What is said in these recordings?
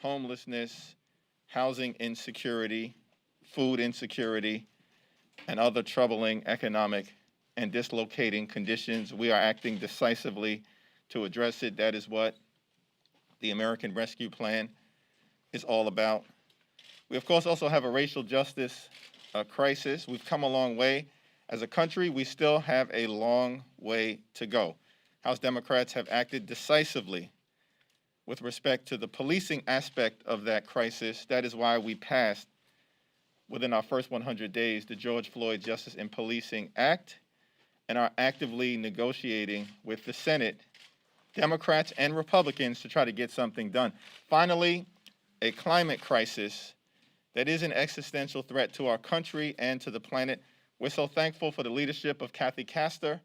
homelessness, housing insecurity, food insecurity, and other troubling economic and dislocating conditions. We are acting decisively to address it. That is what the American Rescue Plan is all about. We, of course, also have a racial justice crisis. We've come a long way. As a country, we still have a long way to go. House Democrats have acted decisively with respect to the policing aspect of that crisis. That is why we passed, within our first 100 days, the George Floyd Justice in Policing Act, and are actively negotiating with the Senate, Democrats and Republicans, to try to get something done. Finally, a climate crisis that is an existential threat to our country and to the planet. We're so thankful for the leadership of Kathy Castor,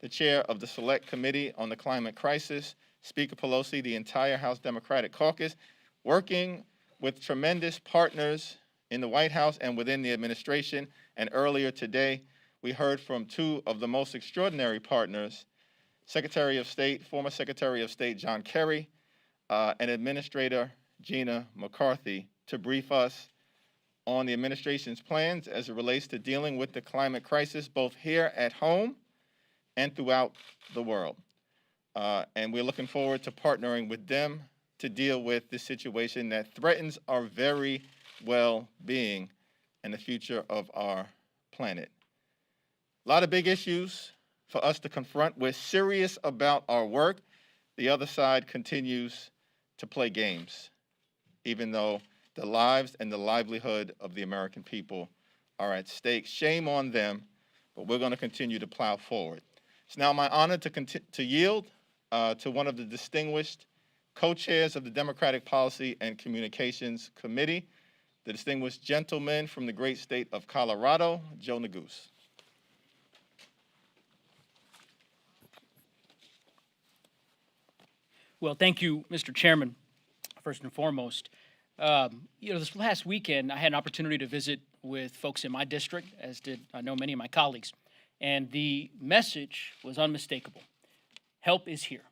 the chair of the Select Committee on the Climate Crisis, Speaker Pelosi, the entire House Democratic Caucus, working with tremendous partners in the White House and within the administration. And earlier today, we heard from two of the most extraordinary partners, Secretary of State, former Secretary of State John Kerry, and Administrator Gina McCarthy, to brief us on the administration's plans as it relates to dealing with the climate crisis, both here at home and throughout the world. And we're looking forward to partnering with them to deal with this situation that threatens our very well-being and the future of our planet. A lot of big issues for us to confront. We're serious about our work. The other side continues to play games, even though the lives and the livelihood of the American people are at stake. Shame on them, but we're going to continue to plow forward. It's now my honor to yield to one of the distinguished co-chairs of the Democratic Policy and Communications Committee, the distinguished gentleman from the great state of Colorado, Joe Neguse. Well, thank you, Mr. Chairman, first and foremost. This last weekend, I had an opportunity to visit with folks in my district, as did I know many of my colleagues, and the message was unmistakable. Help is here.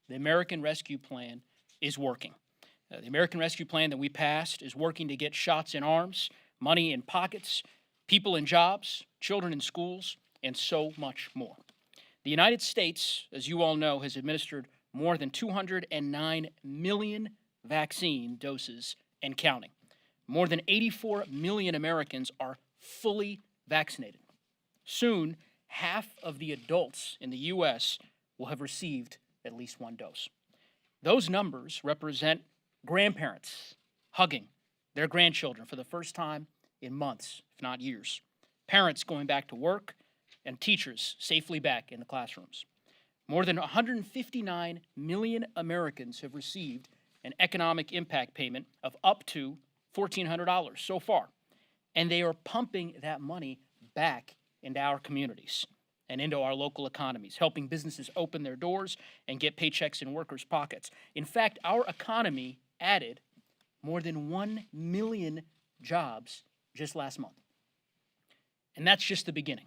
The American Rescue Plan is working. The American Rescue Plan that we passed is working to get shots in arms, money in pockets, people in jobs, children in schools, and so much more. The United States, as you all know, has administered more than 209 million vaccine doses and counting. More than 84 million Americans are fully vaccinated. Soon, half of the adults in the U.S. will have received at least one dose. Those numbers represent grandparents hugging their grandchildren for the first time in months, if not years. Parents going back to work, and teachers safely back in the classrooms. More than 159 million Americans have received an economic impact payment of up to $1,400 so far, and they are pumping that money back into our communities and into our local economies, helping businesses open their doors and get paychecks in workers' pockets. In fact, our economy added more than 1 million jobs just last month. And that's just the beginning.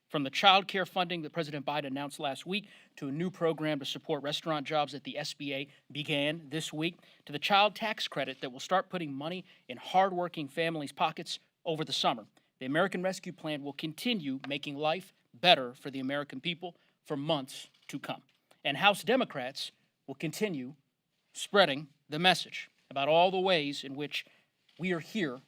From the child care funding that President Biden announced last week to a new program to support restaurant jobs that the SBA began this week, to the child tax credit that will start putting money in hardworking families' pockets over the summer. The American Rescue Plan will continue making life better for the American people for months to come. And House Democrats will continue spreading the message about all the ways in which we are here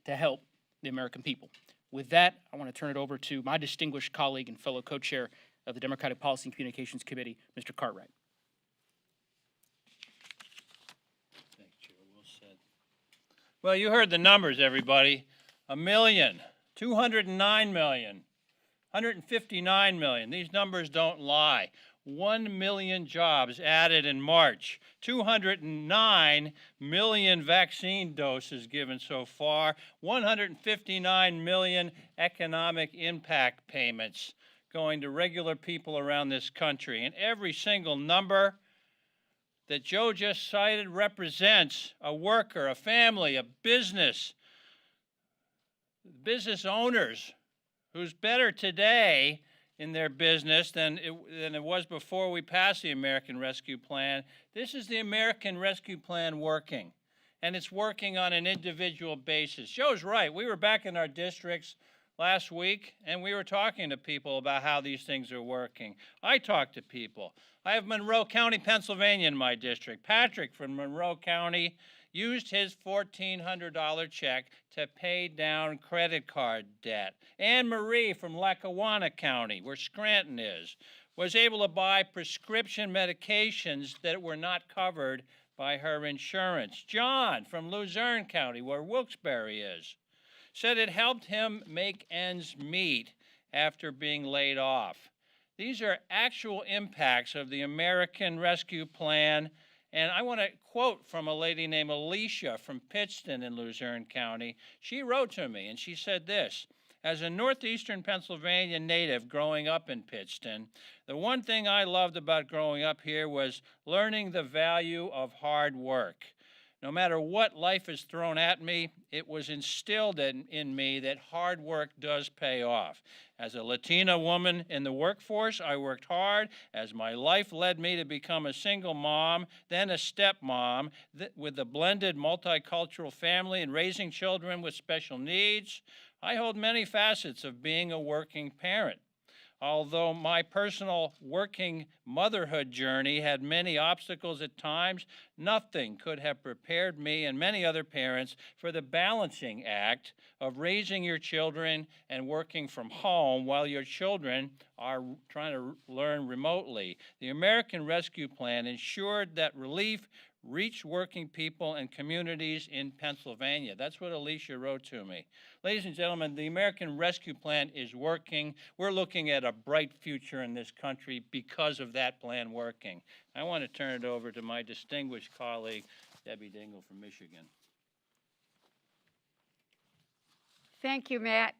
to help the American people. With that, I want to turn it over to my distinguished colleague and fellow co-chair of the Democratic Policy and Communications Committee, Mr. Cartwright. Thanks, Chair. Well said. Well, you heard the numbers, everybody. 1 million, 209 million, 159 million. These numbers don't lie. 1 million jobs added in March, 209 million vaccine doses given so far, 159 million economic impact payments going to regular people around this country. And every single number that Joe just cited represents a worker, a family, a business owners who's better today in their business than it was before we passed the American Rescue Plan. This is the American Rescue Plan working. and it's working on an individual basis. Joe's right. We were back in our districts last week, and we were talking to people about how these things are working. I talk to people. I have Monroe County, Pennsylvania in my district. Patrick from Monroe County used his $1,400 check to pay down credit card debt. Anne Marie from Lackawanna County, where Scranton is, was able to buy prescription medications that were not covered by her insurance. John from Luzerne County, where Wilkes-Barre is, said it helped him make ends meet after being laid off. These are actual impacts of the American Rescue Plan. And I want to quote from a lady named Alicia from Pittston in Luzerne County. She wrote to me and she said this: as a northeastern Pennsylvania native growing up in Pittston, the one thing I loved about growing up here was learning the value of hard work. No matter what life has thrown at me, it was instilled in me that hard work does pay off. As a Latina woman in the workforce, I worked hard as my life led me to become a single mom, then a stepmom with a blended multicultural family and raising children with special needs. I hold many facets of being a working parent. Although my personal working motherhood journey had many obstacles at times, nothing could have prepared me and many other parents for the balancing act of raising your children and working from home while your children are trying to learn remotely. The American Rescue Plan ensured that relief reach working people and communities in Pennsylvania. That's what Alicia wrote to me. Ladies and gentlemen, the American Rescue Plan is working. We're looking at a bright future in this country because of that plan working. I want to turn it over to my distinguished colleague, Debbie Dingell from Michigan. Thank you, Matt.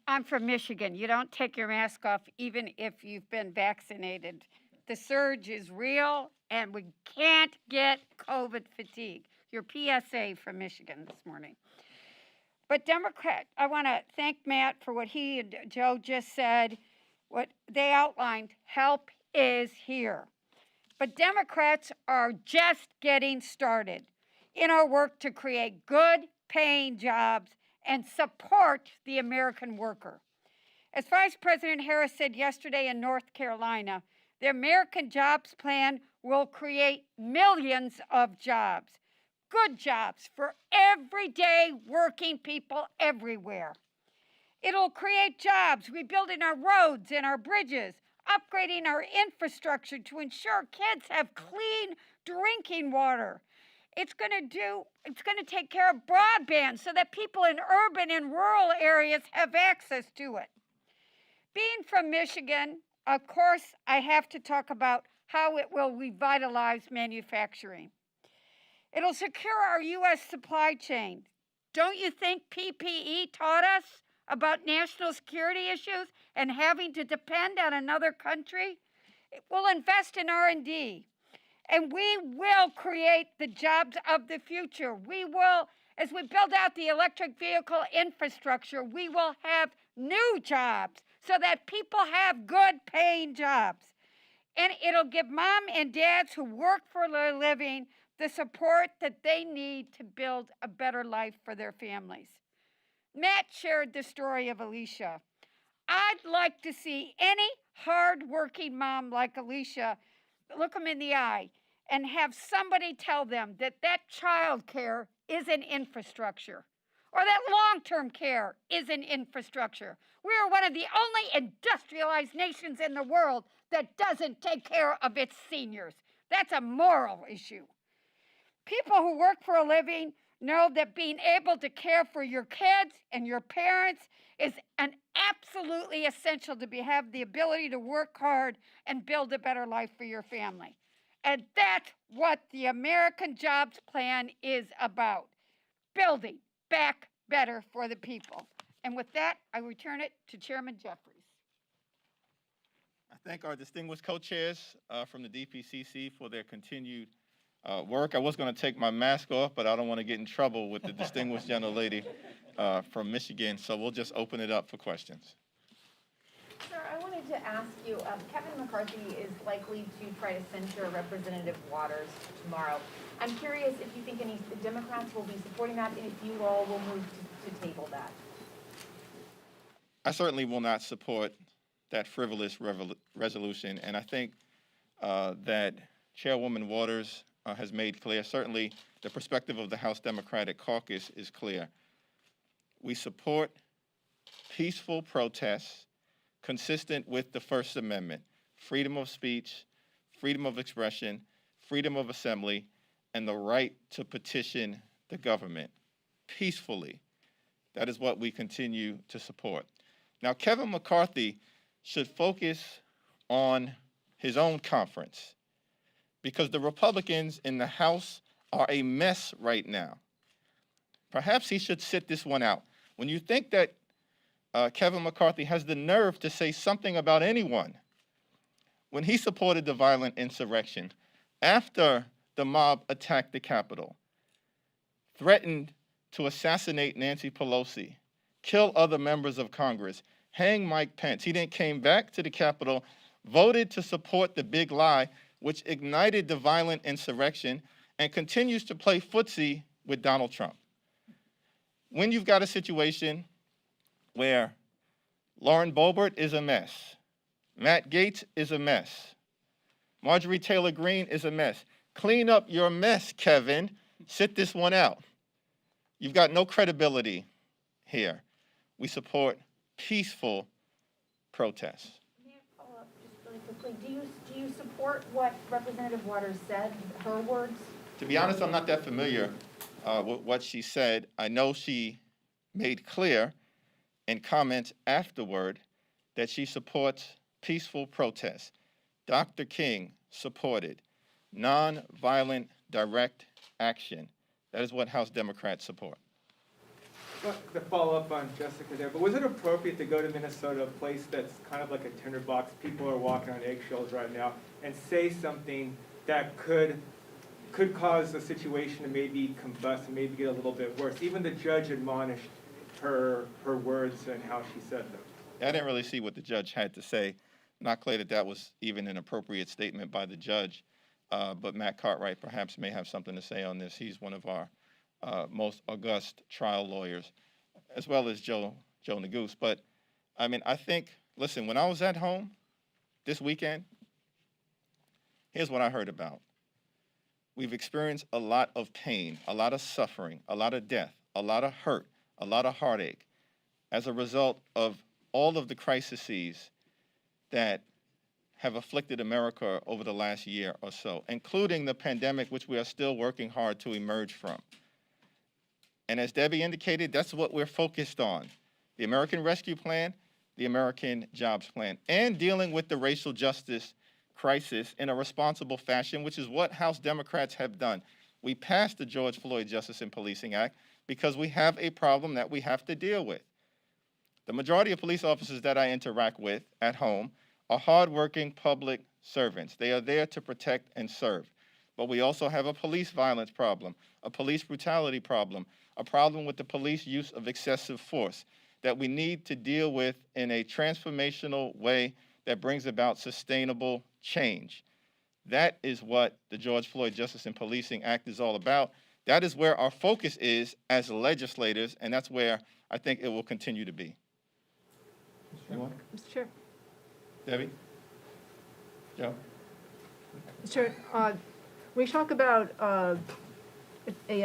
I'm from Michigan. You don't take your mask off even if you've been vaccinated. The surge is real, and we can't get COVID fatigue. Your PSA from Michigan this morning. But I want to thank Matt for what he and Joe just said. What they outlined, help is here. But Democrats are just getting started in our work to create good paying jobs and support the American worker. As Vice President Harris said yesterday in North Carolina, the American Jobs Plan will create millions of jobs, good jobs for everyday working people everywhere. It'll create jobs rebuilding our roads and our bridges, upgrading our infrastructure to ensure kids have clean drinking water. It's going to take care of broadband so that people in urban and rural areas have access to it. Being from Michigan, of course, I have to talk about how it will revitalize manufacturing. It'll secure our U.S. supply chain. Don't you think PPE taught us about national security issues and having to depend on another country? It will invest in R&D, and we will create the jobs of the future. We will, as we build out the electric vehicle infrastructure, we will have new jobs so that people have good paying jobs. And it'll give mom and dads who work for their living the support that they need to build a better life for their families. Matt shared the story of Alicia. I'd like to see any hard-working mom like Alicia look them in the eye and have somebody tell them that child care is an infrastructure, or that long-term care is an infrastructure. We are one of the only industrialized nations in the world that doesn't take care of its seniors. That's a moral issue. People who work for a living know that being able to care for your kids and your parents is an absolutely essential to have the ability to work hard and build a better life for your family. And that's what the American Jobs Plan is about, building back better for the people. And with that, I return it to Chairman Jeffries. I thank our distinguished co-chairs from the DPCC for their continued work. I was going to take my mask off, but I don't want to get in trouble with the distinguished gentlelady from Michigan, so we'll just open it up for questions. Sir, I want to to ask you, Kevin McCarthy is likely to try to censure Representative Waters tomorrow. I'm curious if you think any Democrats will be supporting that, and if you all will move to table that. I certainly will not support that frivolous resolution, and I think that Chairwoman Waters has made clear, certainly the perspective of the House Democratic Caucus is clear. We support peaceful protests consistent with the First Amendment, freedom of speech, freedom of expression, freedom of assembly, and the right to petition the government peacefully. That is what we continue to support. Now, Kevin McCarthy should focus on his own conference because the Republicans in the House are a mess right now. Perhaps he should sit this one out. When you think that Kevin McCarthy has the nerve to say something about anyone, when he supported the violent insurrection, after the mob attacked the Capitol, threatened to assassinate Nancy Pelosi, kill other members of Congress, hang Mike Pence. He then came back to the Capitol, voted to support the big lie, which ignited the violent insurrection, and continues to play footsie with Donald Trump. When you've got a situation where Lauren Boebert is a mess, Matt Gaetz is a mess, Marjorie Taylor Greene is a mess. Clean up your mess, Kevin. Sit this one out. You've got no credibility here. We support peaceful protests. May I follow up just really quickly? Do you support what Representative Waters said, her words? To be honest, I'm not that familiar with what she said. I know she made clear in comments afterward that she supports peaceful protests. Dr. King supported nonviolent direct action. That is what House Democrats support. Well, to follow up on Jessica there, but was it appropriate to go to Minnesota, a place that's kind of like a tinderbox, people are walking on eggshells right now, and say something that could cause the situation to maybe combust and maybe get a little bit worse? Even the judge admonished her words and how she said them. I didn't really see what the judge had to say. Not clear that that was even an appropriate statement by the judge, but Matt Cartwright perhaps may have something to say on this. He's one of our most august trial lawyers, as well as Joe Neguse. But I mean, I think, listen, when I was at home this weekend, here's what I heard about. We've experienced a lot of pain, a lot of suffering, a lot of death, a lot of hurt, a lot of heartache as a result of all of the crises that have afflicted America over the last year or so, including the pandemic, which we are still working hard to emerge from. And as Debbie indicated, that's what we're focused on. The American Rescue Plan, the American Jobs Plan, and dealing with the racial justice crisis in a responsible fashion, which is what House Democrats have done. We passed the George Floyd Justice and Policing Act because we have a problem that we have to deal with. The majority of police officers that I interact with at home are hardworking public servants. They are there to protect and serve. But we also have a police violence problem, a police brutality problem, a problem with the police use of excessive force that we need to deal with in a transformational way that brings about sustainable change. That is what the George Floyd Justice and Policing Act is all about. That is where our focus is as legislators, and that's where I think it will continue to be. Anyone? Mr. Chair. Debbie? Joe? Mr. Chair, when you talk about a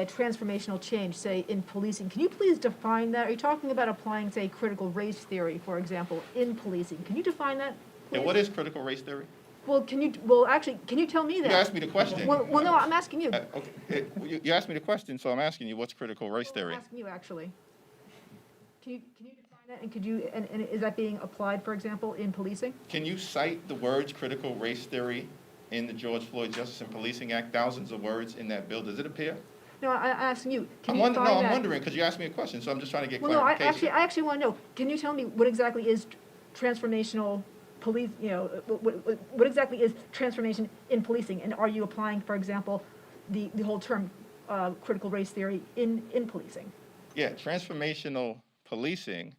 transformational change, say, in policing, can you please define that? Are you talking about applying, say, critical race theory, for example, in policing? Can you define that, please? Yeah, what is critical race theory? Well, actually, can you tell me that? You asked me the question. Well, no, I'm asking you. Okay. You asked me the question, so I'm asking you, what's critical race theory? I'm asking you, actually. Can you define that, and could you, and is that being applied, for example, in policing? Can you cite the words critical race theory in the George Floyd Justice and Policing Act? Thousands of words in that bill. Does it appear? No, I'm asking you. Can I'm you define that? I'm wondering because you asked me a question, so I'm just trying to get Well, no, clarification. I actually want to know. Can you tell me what exactly is transformational police? You know, what exactly is transformation in policing? And are you applying, for example, the whole term critical race theory in policing? Yeah, transformational policing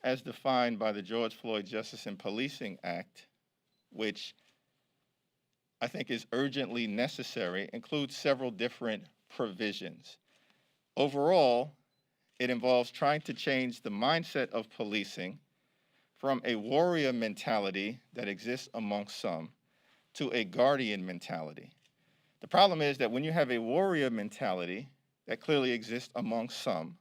as defined by the George Floyd Justice and Policing Act, which I think is urgently necessary, includes several different provisions. Overall, it involves trying to change the mindset of policing from a warrior mentality that exists amongst some to a guardian mentality. The problem is that when you have a warrior mentality that clearly exists amongst some,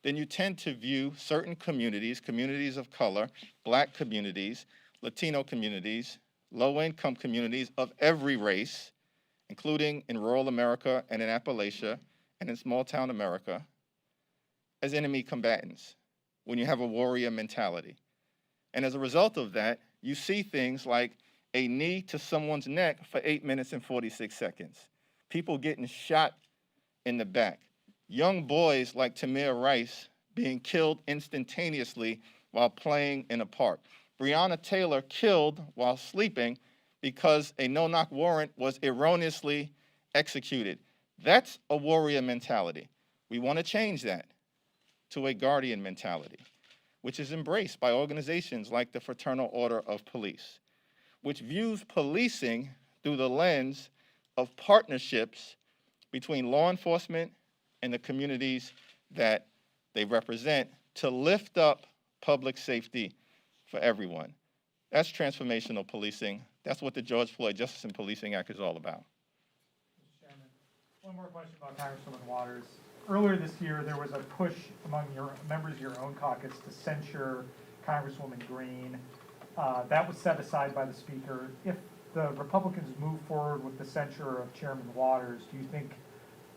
then you tend to view certain communities, communities of color, Black communities, Latino communities, low-income communities of every race, including in rural America and in Appalachia and in small-town America, as enemy combatants when you have a warrior mentality. And as a result of that, you see things like a knee to someone's neck for 8 minutes and 46 seconds, people getting shot in the back, young boys like Tamir Rice being killed instantaneously while playing in a park, Breonna Taylor killed while sleeping because a no-knock warrant was erroneously executed. That's a warrior mentality. We want to change that to a guardian mentality, which is embraced by organizations like the Fraternal Order of Police, which views policing through the lens of partnerships between law enforcement and the communities that they represent to lift up public safety for everyone. That's transformational policing. That's what the George Floyd Justice and Policing Act is all about. Mr. Chairman, one more question about Congresswoman Waters. Earlier this year, there was a push among your members of your own caucus to censure Congresswoman Green. That was set aside by the Speaker. If the Republicans move forward with the censure of Chairman Waters, do you think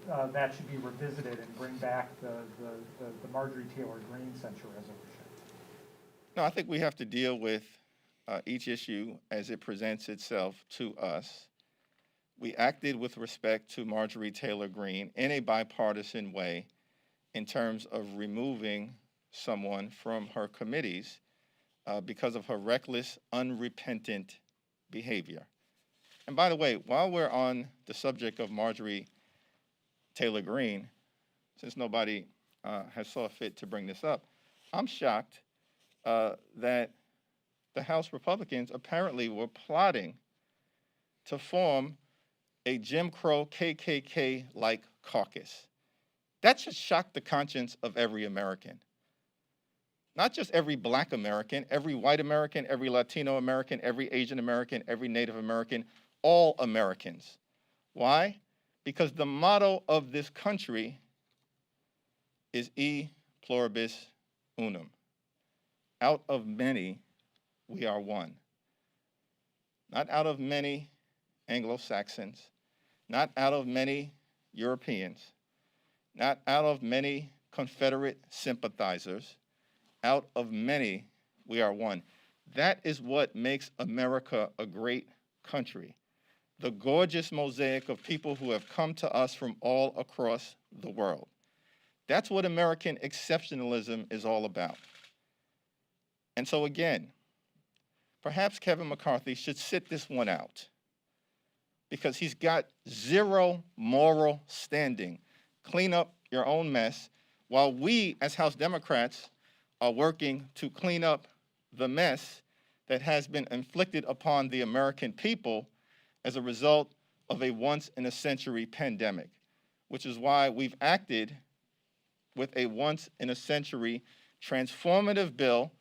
that should be revisited and bring back the Marjorie Taylor Greene censure resolution? No, I think we have to deal with each issue as it presents itself to us. We acted with respect to Marjorie Taylor Greene in a bipartisan way in terms of removing someone from her committees because of her reckless, unrepentant behavior. And by the way, while we're on the subject of Marjorie Taylor Greene, since nobody has saw fit to bring this up, I'm shocked that the House Republicans apparently were plotting to form a Jim Crow KKK-like caucus. That should shock the conscience of every American. Not just every Black American, every white American, every Latino American, every Asian American, every Native American, all Americans. Why? Because the motto of this country is e pluribus unum. Out of many, we are one. Not out of many Anglo-Saxons, not out of many Europeans, not out of many Confederate sympathizers, out of many, we are one. That is what makes America a great country. The gorgeous mosaic of people who have come to us from all across the world. That's what American exceptionalism is all about. And so again, perhaps Kevin McCarthy should sit this one out because he's got zero moral standing. Clean up your own mess while we as House Democrats are working to clean up the mess that has been inflicted upon the American people as a result of a once-in-a-century pandemic, which is why we've acted with a once-in-a-century transformative bill,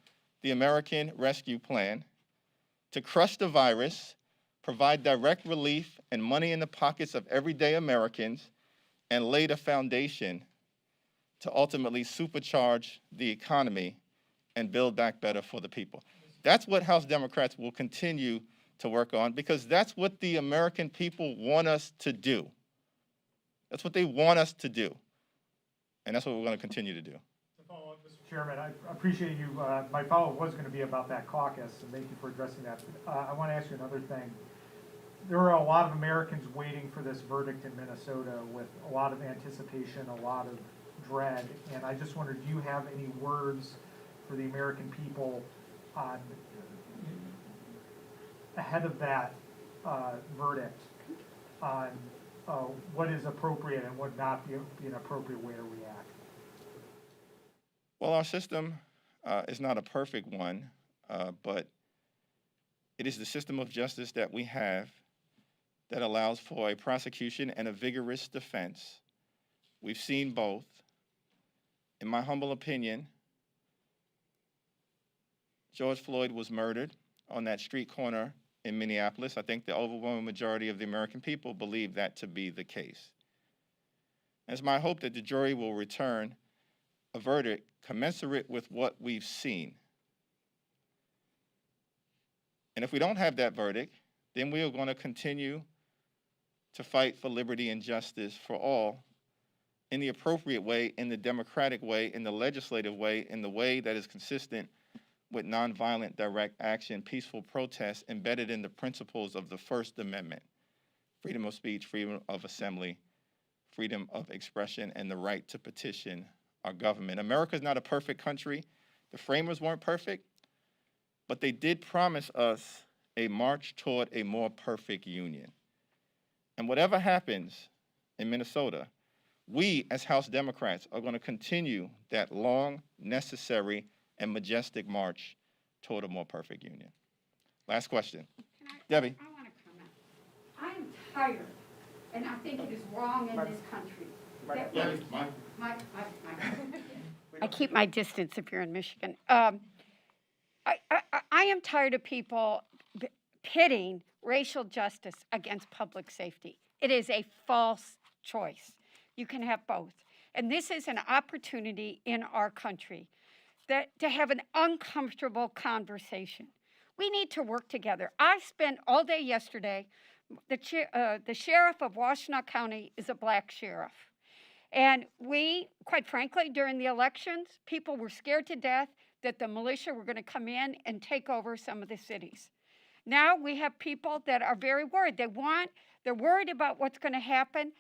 the American Rescue Plan, to crush the virus, provide direct relief and money in the pockets of everyday Americans, and lay the foundation to ultimately supercharge the economy and build back better for the people. That's what House Democrats will continue to work on because that's what the American people want us to do. That's what they want us to do. And that's what we're going to continue to do. To follow up, Mr. Chairman, I appreciate you. My follow-up was going to be about that caucus, and thank you for addressing that. I want to ask you another thing. There are a lot of Americans waiting for this verdict in Minnesota with a lot of anticipation, a lot of dread, and I just wondered, do you have any words for the American people on ahead of that verdict on what is appropriate and would not be an appropriate way to react? Well, our system is not a perfect one, but it is the system of justice that we have that allows for a prosecution and a vigorous defense. We've seen both. In my humble opinion, George Floyd was murdered on that street corner in Minneapolis. I think the overwhelming majority of the American people believe that to be the case. It's my hope that the jury will return a verdict commensurate with what we've seen. And if we don't have that verdict, then we are going to continue to fight for liberty and justice for all in the appropriate way, in the democratic way, in the legislative way, in the way that is consistent with nonviolent direct action, peaceful protest embedded in the principles of the First Amendment: freedom of speech, freedom of assembly, freedom of expression, and the right to petition our government. America is not a perfect country. The framers weren't perfect, but they did promise us a march toward a more perfect union. And whatever happens in Minnesota, we as House Democrats are going to continue that long, necessary, and majestic march toward a more perfect union. Last question. Debbie. I want to comment. I am tired, and I think it is wrong in this country. I keep my distance if you're in Michigan. I am tired of people pitting racial justice against public safety. It is a false choice. You can have both. And this is an opportunity in our country to have an uncomfortable conversation. We need to work together. I spent all day yesterday, the sheriff of Washtenaw County is a black sheriff. And we, quite frankly, during the elections, people were scared to death that the militia were going to come in and take over some of the cities. Now we have people that are very worried. They're worried about what's going to happen.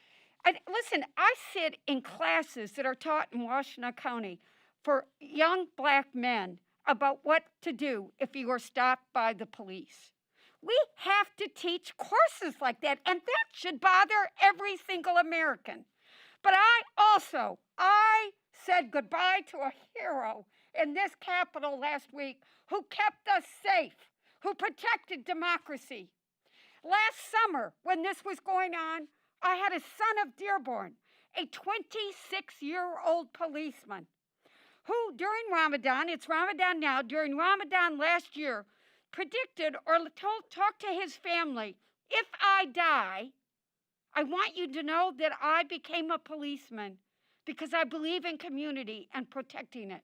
And listen, I sit in classes that are taught in Washtenaw County for young black men about what to do if you are stopped by the police. We have to teach courses like that, and that should bother every single American. But I said goodbye to a hero in this Capitol last week who kept us safe, who protected democracy. Last summer, when this was going on, I had a son of Dearborn, a 26-year-old policeman, who during Ramadan, it's Ramadan now, during Ramadan last year, predicted or talked to his family, if I die, I want you to know that I became a policeman because I believe in community and protecting it.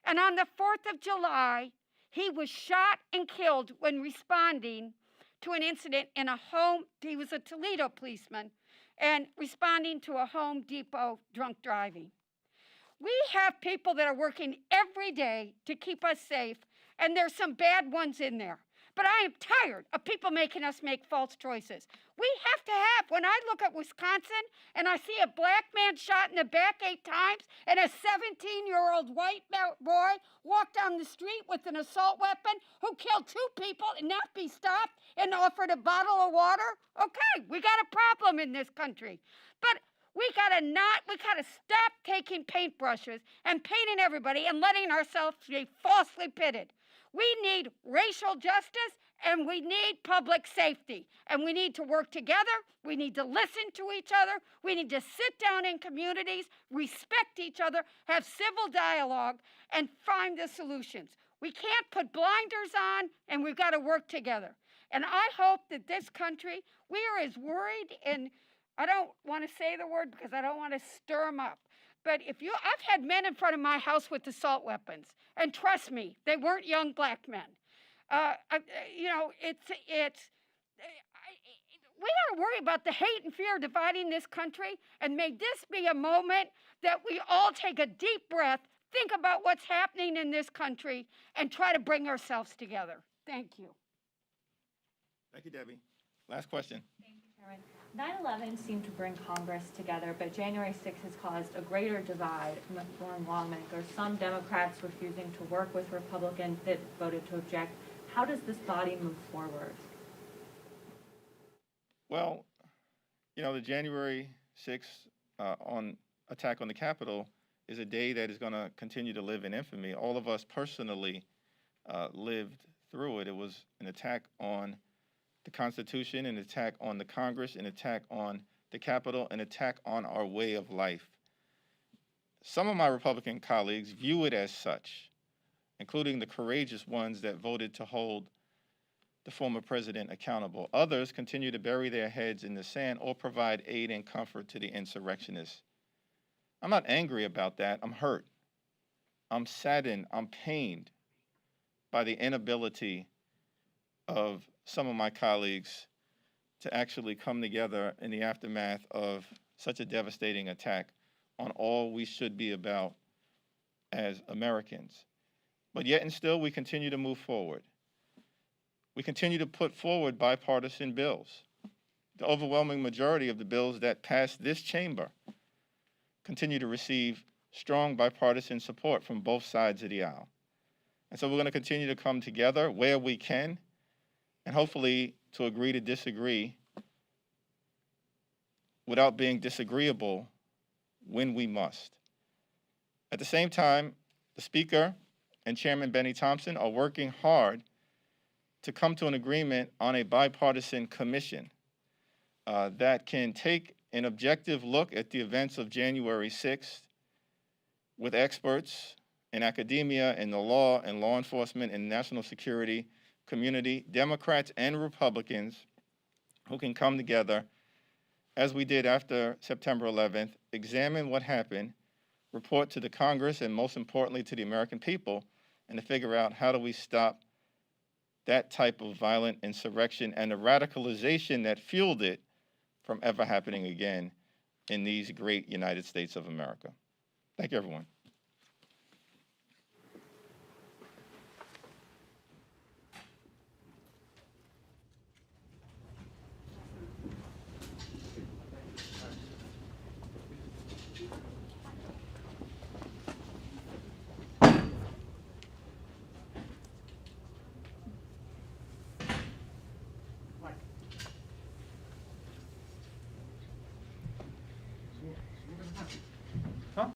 And on the 4th of July, he was shot and killed when responding to an incident in a home. He was a Toledo policeman and responding to a Home Depot drunk driving. We have people that are working every day to keep us safe, and there's some bad ones in there. But I am tired of people making us make false choices. We have to have, when I look at Wisconsin and I see a black man shot in the back 8 times and a 17-year-old white boy walk down the street with an assault weapon who killed 2 people and not be stopped and offered a bottle of water, okay, we got a problem in this country. But we gotta stop taking paintbrushes and painting everybody and letting ourselves be falsely pitted. We need racial justice and we need public safety. And we need to work together. We need to listen to each other. We need to sit down in communities, respect each other, have civil dialogue, and find the solutions. We can't put blinders on, and we've got to work together. And I hope that this country, we are as worried, and I don't want to say the word because I don't want to stir them up. But I've had men in front of my house with assault weapons, and trust me, they weren't young black men. We got to worry about the hate and fear dividing this country, and may this be a moment that we all take a deep breath, think about what's happening in this country, and try to bring ourselves together. Thank you. Thank you, Debbie. Last question. Thank you, Chairman. 9/11 seemed to bring Congress together, but January 6th has caused a greater divide among lawmakers. Some Democrats refusing to work with Republicans that voted to object. How does this body move forward? Well, the January 6th attack on the Capitol is a day that is going to continue to live in infamy. All of us personally lived through it. It was an attack on the Constitution, an attack on the Congress, an attack on the Capitol, an attack on our way of life. Some of my Republican colleagues view it as such, including the courageous ones that voted to hold the former president accountable. Others continue to bury their heads in the sand or provide aid and comfort to the insurrectionists. I'm not angry about that. I'm hurt. I'm saddened. I'm pained by the inability of some of my colleagues to actually come together in the aftermath of such a devastating attack on all we should be about as Americans. But yet and still, we continue to move forward. We continue to put forward bipartisan bills. The overwhelming majority of the bills that pass this chamber continue to receive strong bipartisan support from both sides of the aisle. And so we're going to continue to come together where we can, and hopefully to agree to disagree without being disagreeable when we must. At the same time, the Speaker and Chairman Benny Thompson are working hard to come to an agreement on a bipartisan commission that can take an objective look at the events of January 6th with experts in academia, in the law, and law enforcement, and national security community, Democrats and Republicans, who can come together, as we did after September 11th, examine what happened, report to the Congress, and most importantly to the American people, and to figure out how do we stop that type of violent insurrection and the radicalization that fueled it from ever happening again in these great United States of America. Thank you, everyone. What happened?